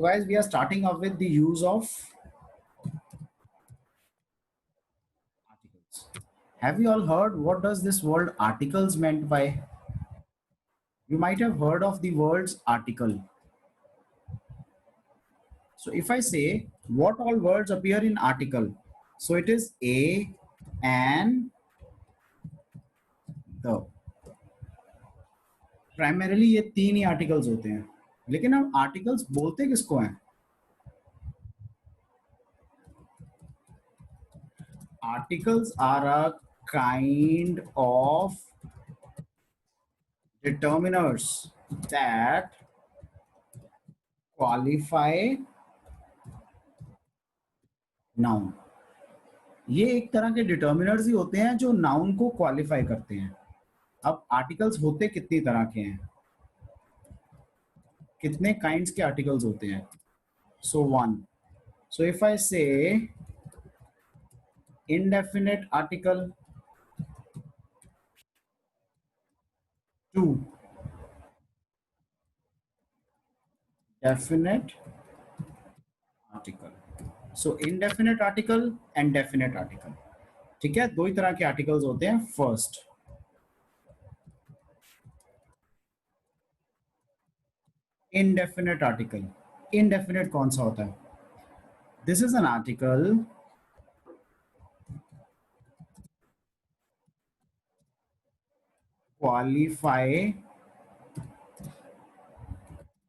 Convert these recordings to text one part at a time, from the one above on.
So guys, we are starting off with the use of articles. Have you all heard what does this word articles meant by? You might have heard of the words article. So if I say what all words appear in article, so it is a, an, the. Primarily ये तीन ही articles होते हैं, लेकिन हम articles बोलते किसको हैं? Articles are a kind of determiners that qualify noun. ये एक तरह के डिटर्मिनर्स ही होते हैं जो नाउन को क्वालिफाई करते हैं. अब आर्टिकल्स होते कितनी तरह के हैं, कितने काइंड्स के आर्टिकल्स होते हैं? So one. So if I से indefinite article, 2 definite article. So indefinite article and definite article. ठीक है, दो ही तरह के आर्टिकल्स होते हैं. First indefinite article. indefinite कौन सा होता है? This is an article qualify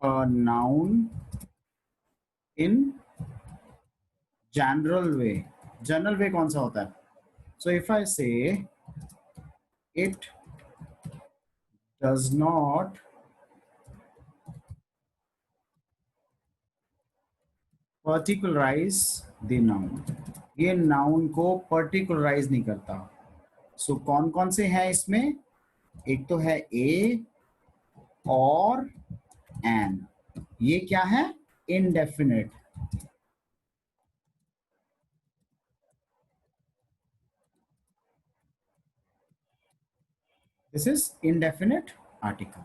a noun in general way. General way कौन सा होता है? So if I say it does not particularize the noun, ये noun को particularize नहीं करता. So कौन कौन से हैं इसमें? एक तो है a और an. ये क्या है? Indefinite. This is indefinite article.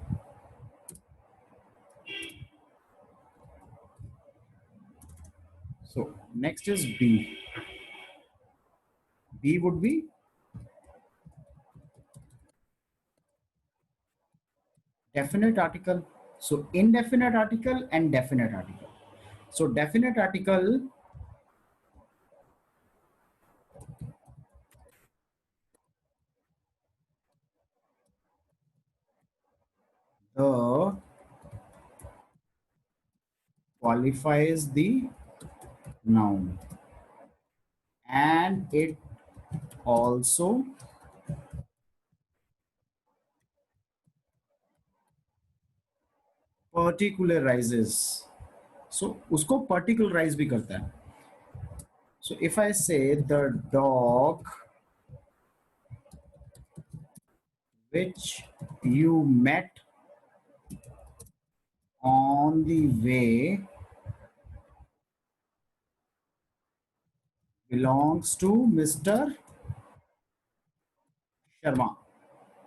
So next is B. B would be definite article. So indefinite article and definite article. So definite article the qualifies the noun and it also particularizes. So उसको particularize भी करता है. So if I say the dog which you met on the way belongs to Mr. Sharma.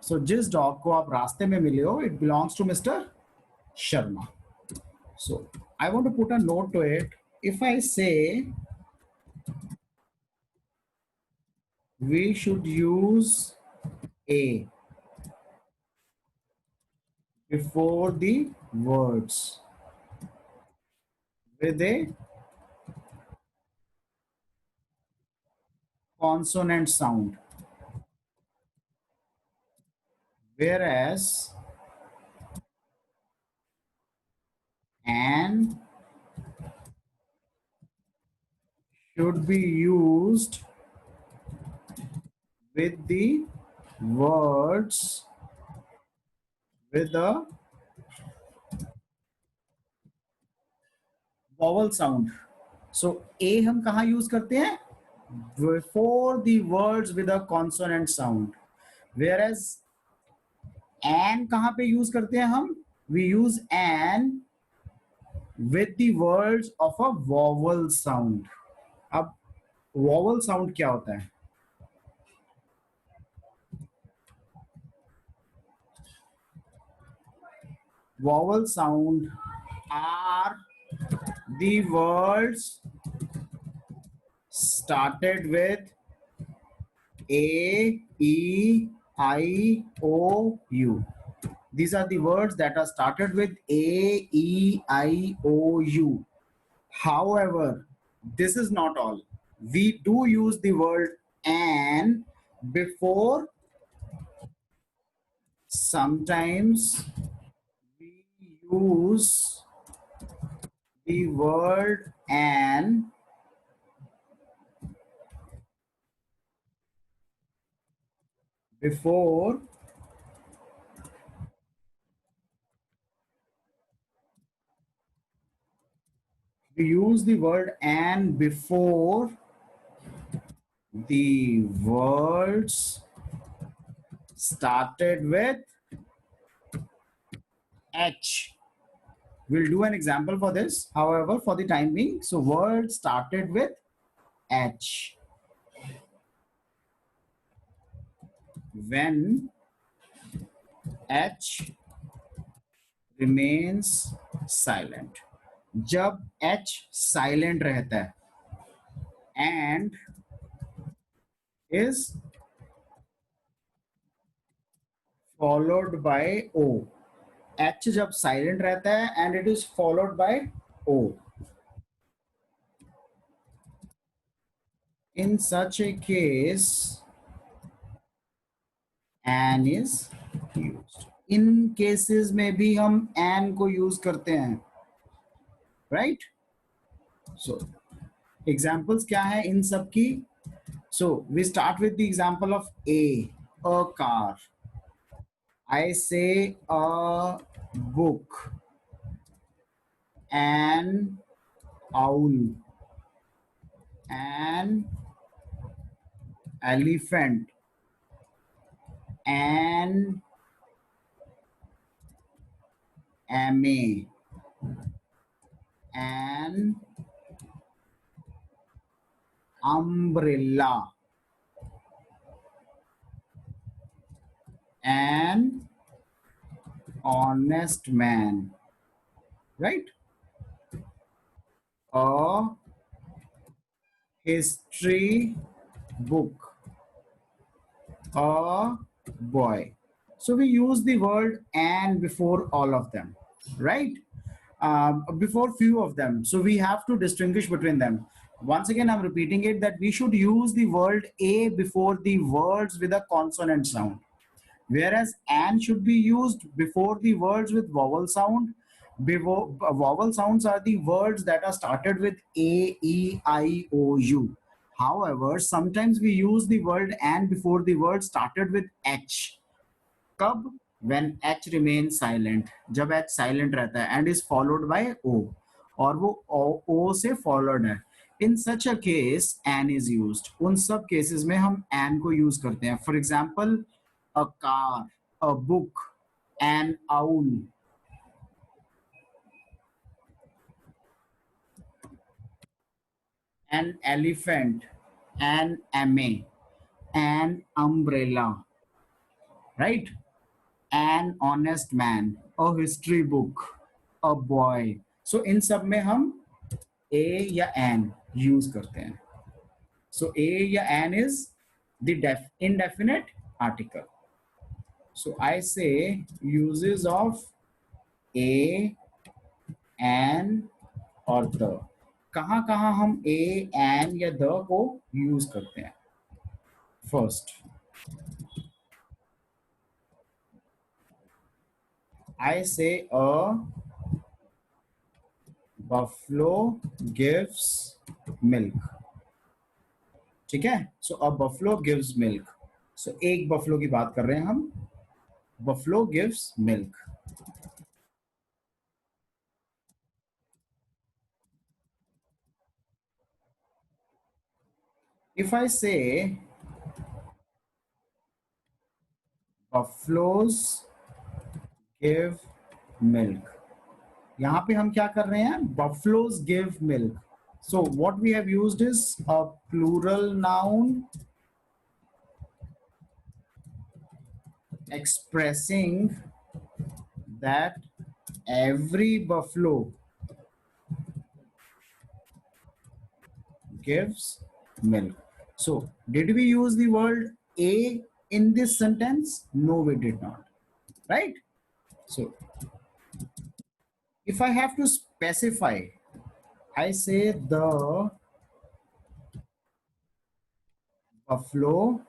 So जिस dog को आप रास्ते में मिले हो, it belongs to Mr. Sharma. So I want to put a note to it. If I say we should use a before the words with a consonant sound, whereas an should be used with the words with a vowel sound. So a हम कहाँ use करते हैं? Before the words with a consonant sound, whereas an कहाँ पे use करते हैं हम? We use an with the words of a vowel sound. अब vowel sound क्या होता है? Vowel sound are the words started with A, E, I, O, U. These are the words that are started with A, E, I, O, U. However, this is not all. We do use the word and before. Sometimes we use the word and before we use the word and before the words started with H. We'll do an example for this, however, for the time being. So, word started with H. When H remains silent. जब H silent रहता है and is followed by O. H जब silent रहता है and it is followed by O. In such a case, an is used. In cases में भी हम an को use करते हैं, right? So, examples क्या है इन सब की? So, we start with the example of a car. I say a book, an owl, an elephant, an MA, an umbrella, an honest man, right? A history book, a boy. So we use the word and before all of them, right? Before few of them. So we have to distinguish between them. Once again, I'm repeating it that we should use the word a before the words with a consonant sound, whereas and should be used before the words with vowel sound. Vowel sounds are the words that are started with A, E, I, O, U. However, sometimes we use the word and before the word started with H. कब? When H remains silent, जब H silent रहता है and is followed by O, और वो O से followed है. In such a case, an is used. उन सब cases में हम an को use करते हैं. For example, a car, a book, an owl, an elephant, an MA, an umbrella, right? An honest man, a history book, a boy. So इन सब में हम a या an use करते हैं. So a या an is the indefinite article. So I say uses of a, an और the. कहाँ कहाँ हम a, an या the को use करते हैं? First, I say a buffalo gives milk. ठीक है? So a buffalo gives milk. So एक buffalo की बात कर रहे हैं हम. Buffalo gives milk. If I say buffaloes give milk, यहाँ पे हम क्या कर रहे हैं? Buffaloes give milk. So what we have used is a plural noun expressing that every buffalo gives milk. So did we use the word a in this sentence? No, we did not, right? So if I have to specify, I say the buffalo.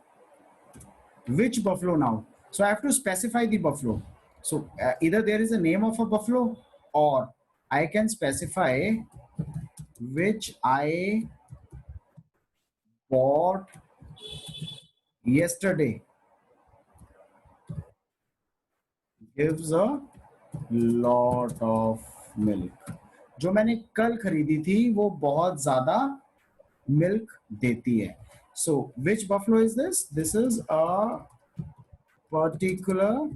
Which buffalo now? So I have to specify the buffalo. So either there is a name of a buffalo, or I can specify which I bought yesterday gives a lot of milk. जो मैंने कल खरीदी थी वो बहुत ज्यादा milk देती है. So which buffalo is this? This is a particular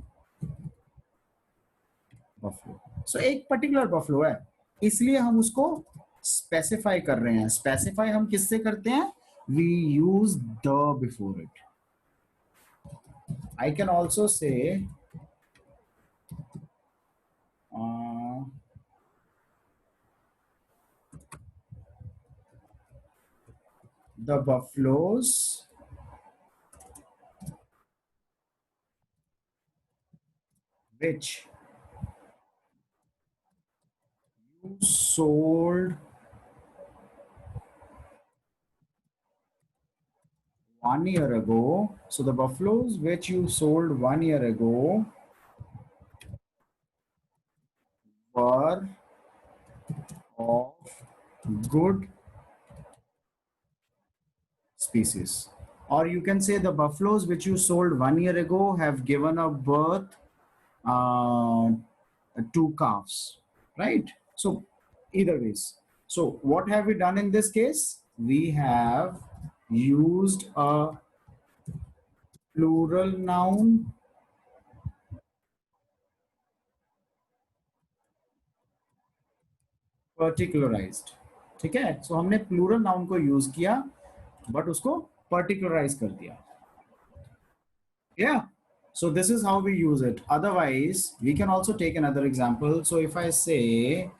buffalo. So एक particular buffalo है, इसलिए हम उसको specify कर रहे हैं. Specify हम किससे करते हैं? We use the before it. I can also say the buffaloes which you sold 1 year ago. So the buffaloes which you sold 1 year ago were of good species. Or you can say the buffaloes which you sold 1 year ago have given a birth uh, two calves, right? So either ways. So what have we done in this case? We have used a plural noun particularized. ठीक है, सो हमने plural noun को use किया but उसको पर्टिकुलराइज कर दिया. Yeah. So this is how we use it. Otherwise, we can also take another example. So if I say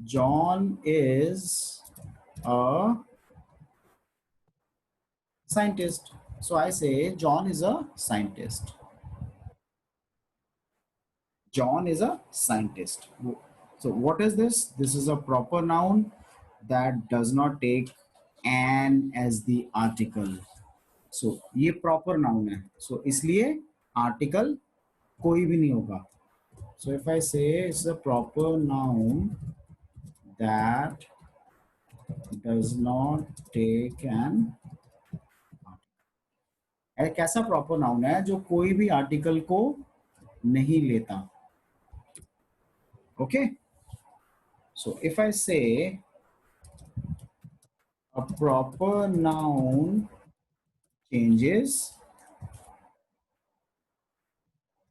John is a scientist. So I say John is a scientist. John is a scientist. So what is this? This is a proper noun that does not take an as the article. So ये proper noun है. So इसलिए article कोई भी नहीं होगा. So if I say it's a proper noun that does not take an, एक ऐसा proper noun है जो कोई भी आर्टिकल को नहीं लेता. ओके, सो इफ आई से a proper noun changes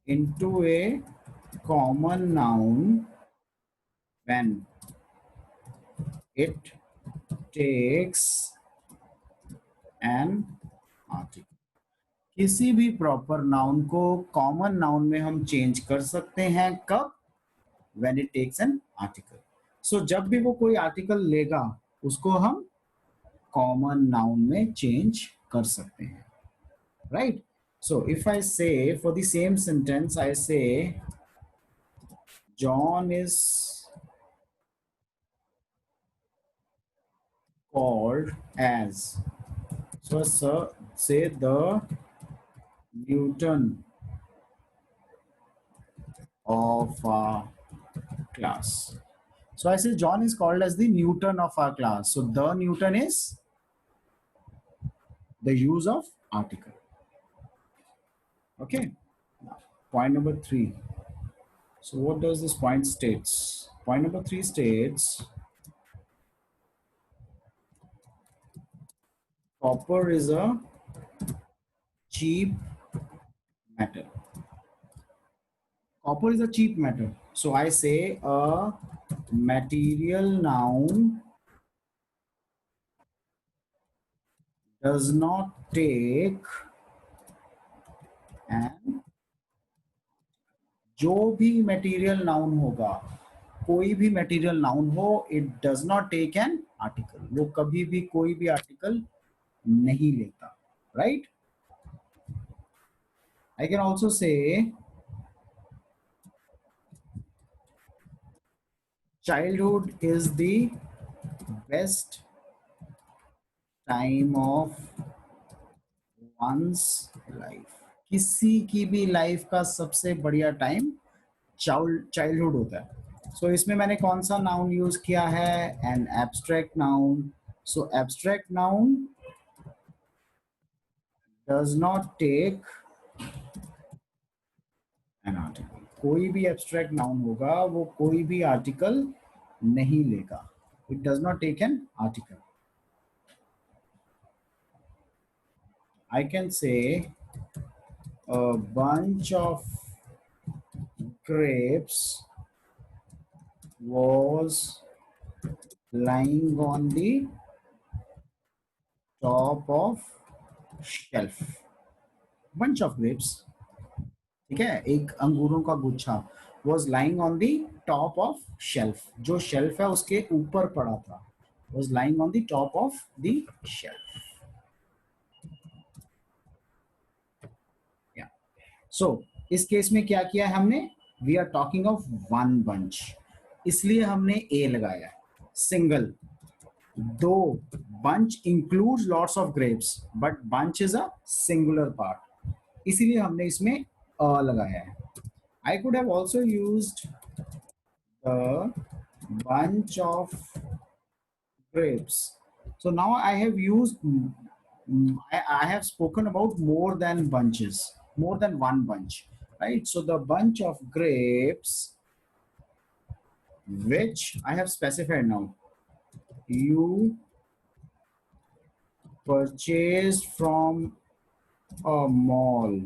into a common noun when it takes an article. किसी भी प्रॉपर नाउन को कॉमन नाउन में हम चेंज कर सकते हैं. कब? when it takes an article. So जब भी वो कोई आर्टिकल लेगा उसको हम कॉमन नाउन में चेंज कर सकते हैं, right? So if I say for the same sentence, I say John is called as, so say the Newton of our class. So I say John is called as the Newton of our class. So the Newton is the use of article. Okay. Now, point number 3. So what does this point states? Point number 3 states copper is a cheap metal. Copper is a cheap metal. So I say a material noun does not take an जो भी material noun होगा, कोई भी material noun हो, it does not take an article, वो कभी भी कोई भी आर्टिकल नहीं लेता, right? I can also say childhood is the best time of one's life. किसी की भी लाइफ का सबसे बढ़िया टाइम चाइल्डहुड होता है। सो इसमें मैंने कौन सा नाउन यूज किया है? An abstract noun. So abstract noun does not take an article. कोई भी एब्स्ट्रैक्ट नाउन होगा वो कोई भी आर्टिकल नहीं लेगा। It does not take an article. I can say a bunch of grapes was lying on the top of shelf. Bunch of grapes, ठीक है, एक अंगूरों का गुच्छा was lying on the top of shelf. जो shelf है उसके ऊपर पड़ा था, was lying on the top of the shelf. Yeah. So इस केस में क्या किया है हमने? We are talking of one bunch, इसलिए हमने ए लगाया है, सिंगल। दो bunch includes lots of grapes but bunch is a singular part, इसीलिए हमने इसमें अ लगाया है। I could have also used the bunch of grapes. So now I have used, I have spoken about more than bunches, more than one bunch, right? So the bunch of grapes which I have specified now, you purchased from a mall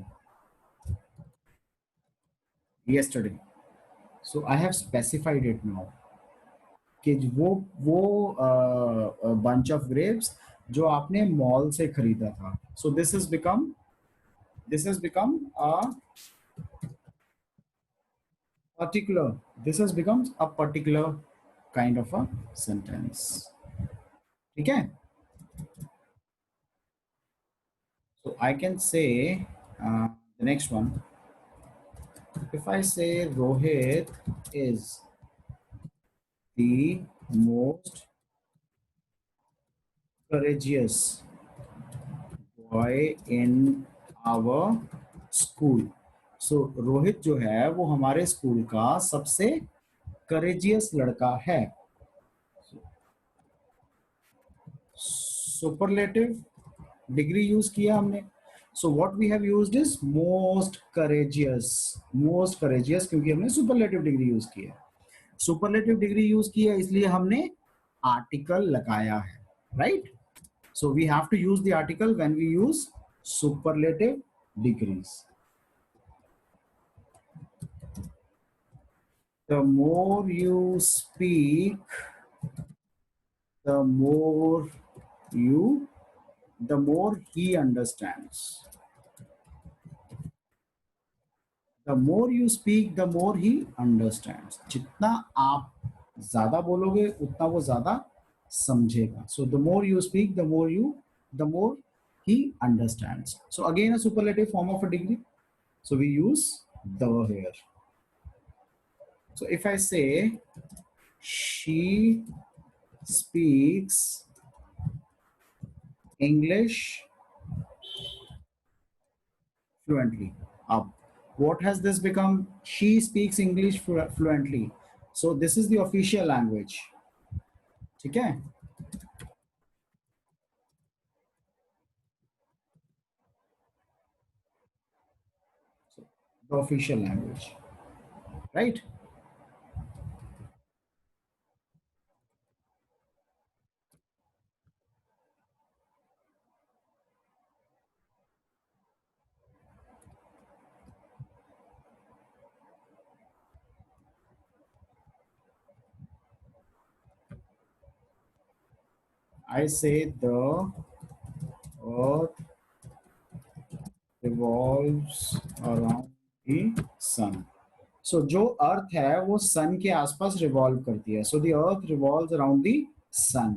yesterday. So I have specified it now कि वो bunch of grapes जो आपने mall से खरीदा था. So this has become a particular, this has become a particular kind of a sentence. ठीक है? So I can say the next one. If I say Rohit is the most courageous boy in our school. So Rohit जो है वो हमारे school का सबसे courageous लड़का है। सुपरलेटिव डिग्री यूज किया हमने। So what we have used is most courageous, most courageous, क्योंकि हमने सुपरलेटिव डिग्री यूज की है। सुपरलेटिव डिग्री यूज की है इसलिए हमने आर्टिकल लगाया है, right? So we have to use the article when we use superlative degrees. The more you speak, the more you, the more he understands. The more you speak, the more he understands. जितना आप ज़्यादा बोलोगे उतना वो ज़्यादा समझेगा. So the more you speak, the more he understands. So again a superlative form of a degree. So we use the here. So if I say she speaks English fluently. What has this become? She speaks English fluently. So this is the official language. ठीक है? So, the official language, right? I say the earth revolves around the sun. सो जो अर्थ है वो सन के आसपास revolve करती है. So the earth revolves around the sun.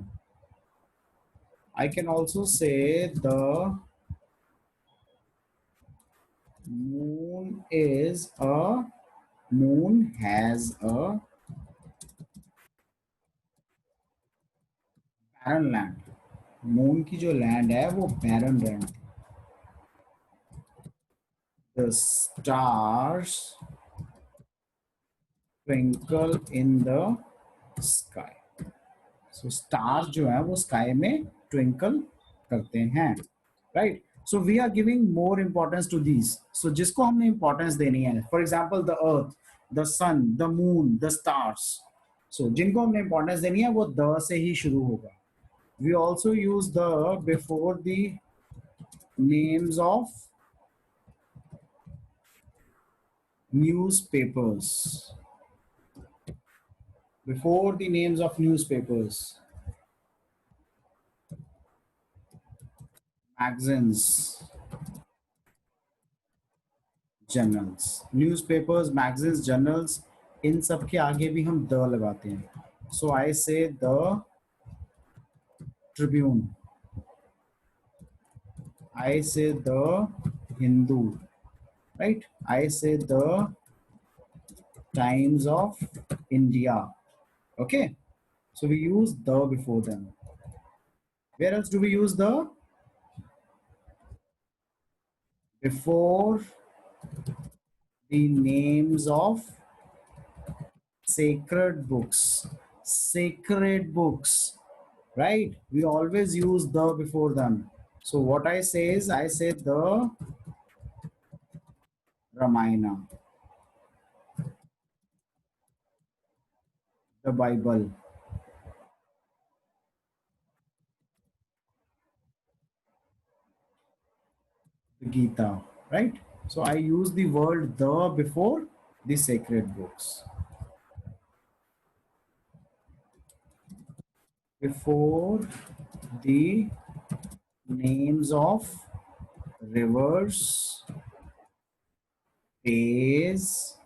I can also say the moon is a moon has a barren land. Moon की जो land है वो barren land. The stars twinkle in the sky. So stars जो है वो sky में twinkle करते हैं. Right. So we are giving more importance to these. So जिसको हमने इंपॉर्टेंस देनी है, for example the earth, the sun, the moon, the stars. So जिनको हमने इंपॉर्टेंस देनी है वो द से ही शुरू होगा. We also use the before the names of newspapers. Before the names of newspapers, magazines, journals. Newspapers, magazines, journals, इन सब के आगे भी हम द लगाते हैं. So I say the Tribune. I say the Hindu. Right? I say the Times of India. Okay? So we use the before them. Where else do we use the? Before the names of sacred books. Sacred books. Right? We always use the before them. So what I say is, I say the Ramayana, the Bible, the Gita, right? So I use the word the before the sacred books. Before the names of rivers, bays,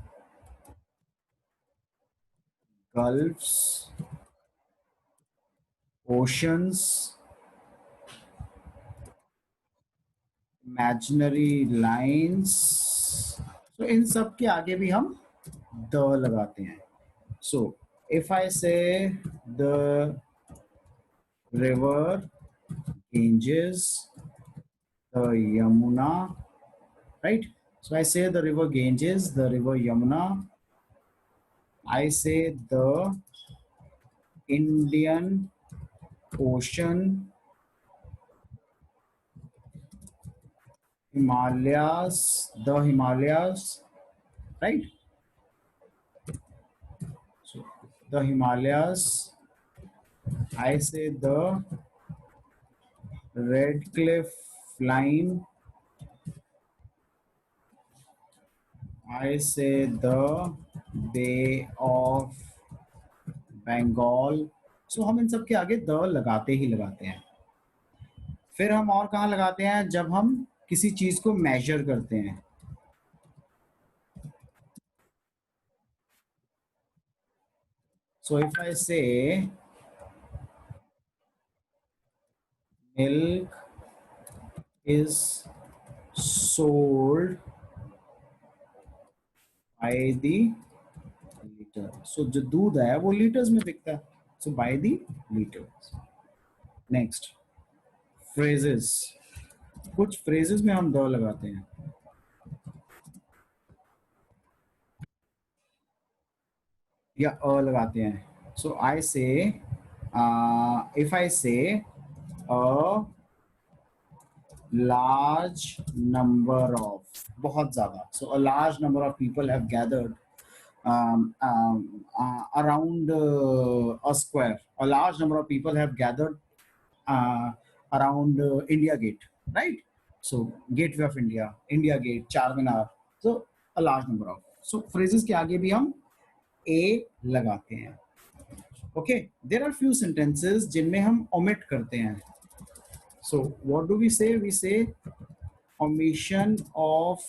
gulfs, oceans, imaginary lines. So इन सब के आगे भी हम the लगाते हैं. So if I say the river Ganges, the Yamuna, right? So I say the river Ganges, the river Yamuna. I say the Indian Ocean, Himalayas, the Himalayas, right? So the Himalayas. I say the Red Cliff line. I say the Bay of Bengal. So हम इन सब के आगे the लगाते ही लगाते हैं. फिर हम और कहाँ लगाते हैं? जब हम किसी चीज को मेजर करते हैं. So if I say milk is sold by the liter. So जो दूध है वो लीटर्स में बिकता है. So by the liters. Next, phrases. कुछ phrases में हम द लगाते हैं. या अ लगाते हैं. So I say, if I say a large number of, बहुत ज़्यादा. So a large number of people have gathered around a square. A large number of people have gathered around India Gate, right? So Gateway of India, India Gate, Charminar. So a large number of. So phrases के आगे भी हम a लगाते हैं. Okay, there are few sentences जिनमें हम omit करते हैं. So what do we say? We say omission of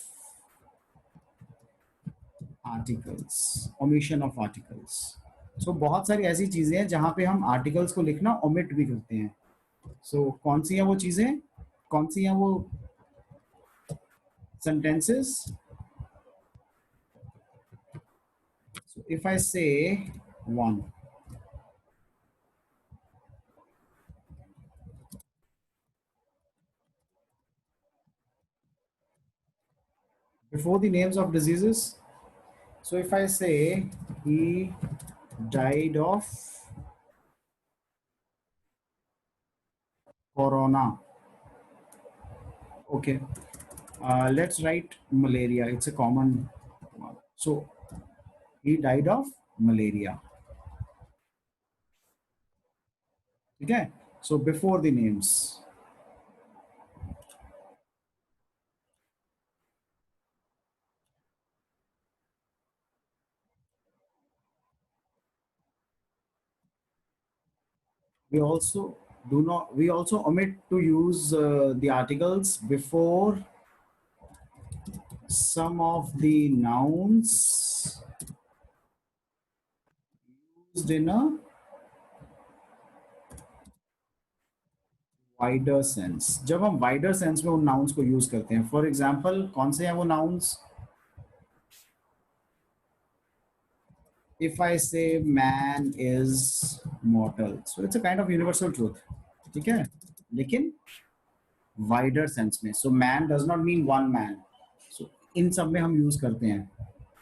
articles, omission of articles. So बहुत सारी ऐसी चीजें हैं जहां पे हम आर्टिकल्स को लिखना ओमिट भी करते हैं। सो कौन सी हैं वो चीजें, कौन सी हैं वो sentences? So if I say one, before the names of diseases, so if I say he died of corona, okay, let's write malaria, it's a common one. So he died of malaria, okay. So before the names, we also we also omit to use the articles before some of the nouns used in a wider sense. जब हम wider sense में उन nouns को use करते हैं, for example कौन से हैं वो nouns? If I say man is mortal, so it's a kind of universal truth, ठीक है, लेकिन वाइडर सेंस में। So man does not mean one man, so इन सब में हम यूज करते हैं,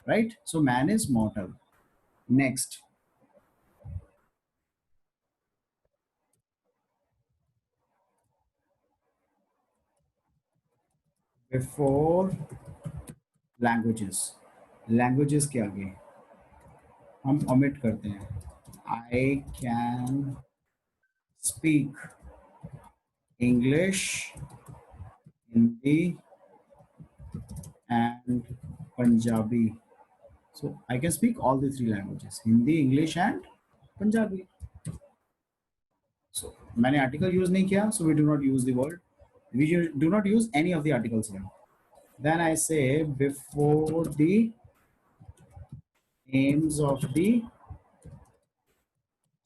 right? So man is mortal. Next, before languages, languages के आगे हम ओमिट करते हैं। I can speak English, Hindi and Punjabi. So I can speak all the three languages: Hindi, English, and Punjabi. So मैंने article use नहीं किया, so we do not use the word. We do not use any of the articles here. Then I say before the names of the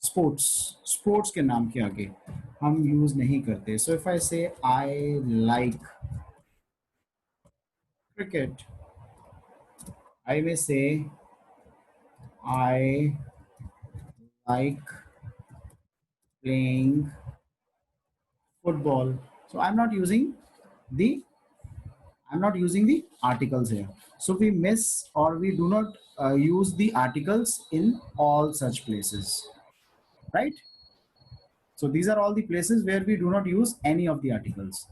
sports, sports के नाम के आगे हम use नहीं करते. So if I say I like cricket, I may say I like playing football. So the I'm not using the articles here. So we miss or we do not use the articles in all such places, right? So these are all the places where we do not use any of the articles.